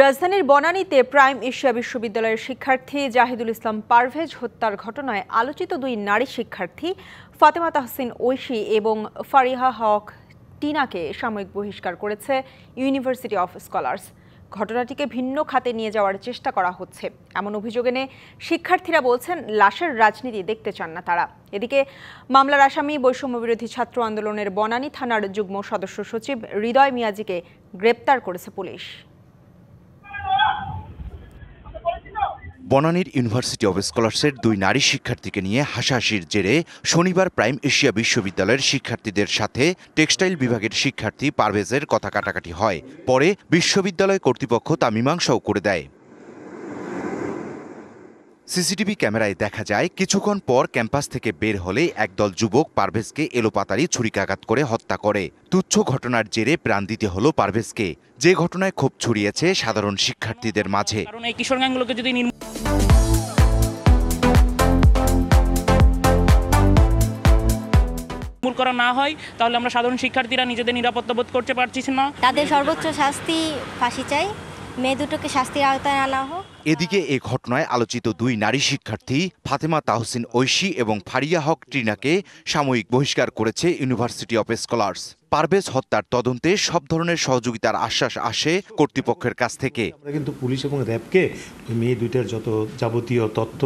রাজধানীর বনানীতে prime Asia বিশ্ববিদ্যালয়ের শিক্ষার্থী জাহিদুল ইসলাম পারভেজ হত্যার ঘটনায় আলোচিত দুই নারী শিক্ষার্থী ফাতেমা তাহসিন ঐশী এবং ফারিহা হক টিনাকে সাময়িক বহিষ্কার করেছে ইউনিভার্সিটি অফ স্কলার্স। ঘটনাটিকে ভিন্ন খাতে নিয়ে যাওয়ার চেষ্টা করা হচ্ছে এমন অভিযোগ এনে শিক্ষার্থীরা বলছেন লাশের রাজনীতি দেখতে চান না তারা। এদিকে মামলার আসামি বৈষম্যবিরোধী ছাত্র আন্দোলনের বনানী থানার যুগ্ম সদস্য সচিব হৃদয় মিয়াজিকে গ্রেপ্তার করেছে পুলিশ। বনানীর ইউনিভার্সিটি অব স্কলার্সের দুই নারী শিক্ষার্থীকে নিয়ে হাসাহাসির জেরে শনিবার প্রাইম এশিয়া বিশ্ববিদ্যালয়ের শিক্ষার্থীদের সাথে টেক্সটাইল বিভাগের শিক্ষার্থী পারভেজের কথা কাটাকাটি হয়। পরে বিশ্ববিদ্যালয় কর্তৃপক্ষ তা মীমাংসাও করে দেয়। সিসিটিভি ক্যামেরায় দেখা যায় কিছুক্ষণ পর ক্যাম্পাস থেকে বের হলে একদল যুবক পারভেজকে এলোপাতাড়ি ছুরিকাঘাত করে হত্যা করে। তুচ্ছ ঘটনার জেরে প্রাণ দিতে হলো পারভেজকে, যে ঘটনায় ক্ষোভ ছড়িয়েছে সাধারণ শিক্ষার্থীদের মাঝে। কারণ এই কিশোর গ্যাংগুলোকে যদি নির্মূল করা না হয় তাহলে আমরা সাধারণ শিক্ষার্থীরা নিজেদের নিরাপত্তা বোধ করতে পারছি না। তাদের সর্বোচ্চ শাস্তি ফাঁসি চাই, মেয়ে দুটোকে শাস্তির আওতায় আনা হোক। এদিকে এ ঘটনায় আলোচিত দুই নারী শিক্ষার্থী ফাতেমা তাহসিন ঐশী এবং ফারিয়া হক টিনাকে সাময়িক বহিষ্কার করেছে ইউনিভার্সিটি অফ স্কলার্স। পারভেজ হত্যার তদন্তে সব ধরনের সহযোগিতার আশ্বাস আসে কর্তৃপক্ষের কাছ থেকে। আমরা কিন্তু পুলিশ এবং র্যাবকে ওই মেয়ে দুইটার যত যাবতীয় তথ্য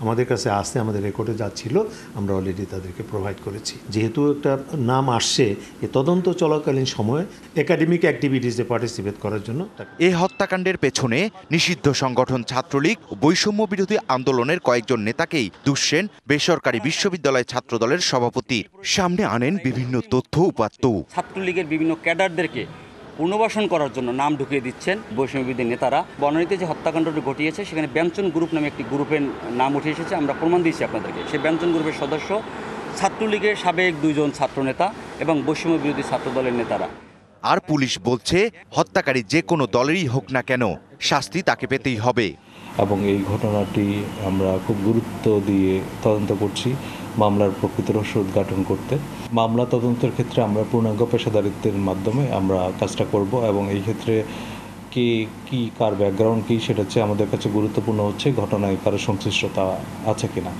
আমাদের কাছে আসতে আমাদের রেকর্ডে যাচ্ছিল আমরা অলরেডি তাদেরকে প্রোভাইড করেছি। যেহেতু একটা নাম আসছে, এ তদন্ত চলাকালীন সময়ে একাডেমিক অ্যাক্টিভিটিসে পার্টিসিপেট করার জন্য। এই হত্যাকাণ্ডের পেছনে নিষিদ্ধ সংগঠন ছাত্রলীগ ও বৈষম্য বিরোধী আন্দোলনের কয়েকজন নেতাকেই দুষছেন বেসরকারি বিশ্ববিদ্যালয় ছাত্রদলের সভাপতি। সামনে আনেন বিভিন্ন তথ্য উপাত্ত। ছাত্রলীগের বিভিন্ন ক্যাডারদেরকে পুনর্বাসন করার জন্য নাম ঢুকিয়ে দিচ্ছেন বৈষম্যবিরোধী নেতারা। বনানীতে যে হত্যাকাণ্ডটি ঘটিয়েছে সেখানে ব্যঞ্জন গ্রুপ নামে একটি গ্রুপের নাম উঠে এসেছে, আমরা প্রমাণ দিয়েছি আপনাদেরকে। সেই ব্যঞ্জন গ্রুপের সদস্য ছাত্রলীগের সাবেক দুইজন ছাত্রনেতা এবং বৈষম্যবিরোধী ছাত্রদলের নেতারা। আর পুলিশ বলছে হত্যাকারী যে কোনো দলেরই হোক না কেন শাস্তি তাকে পেতেই হবে। এবং এই ঘটনাটি আমরা খুব গুরুত্ব দিয়ে তদন্ত করছি মামলার প্রকৃত রহস্য উদ্ঘাটন করতে। মামলা তদন্তের ক্ষেত্রে আমরা পূর্ণাঙ্গ পেশাদারিত্বের মাধ্যমে আমরা কাজটা করব এবং এই ক্ষেত্রে কে কি কার ব্যাকগ্রাউন্ড কি সেটা হচ্ছে আমাদের কাছে গুরুত্বপূর্ণ হচ্ছে ঘটনায় কারো সংশ্লিষ্টতা আছে কিনা।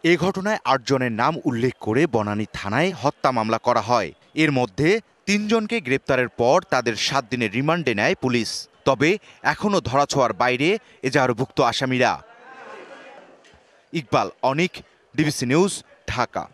এ ঘটনায় ৮ জনের নাম উল্লেখ করে বনানী থানায় হত্যা মামলা করা হয়। এর মধ্যে ৩ জনকে গ্রেপ্তারের পর তাদের ৭ দিনের রিমান্ডে নেয় পুলিশ। তবে এখনও ধরাছোঁয়ার বাইরে এজাহারভুক্ত আসামিরা। ইকবাল অনিক, ডিবিসি নিউজ, ঢাকা।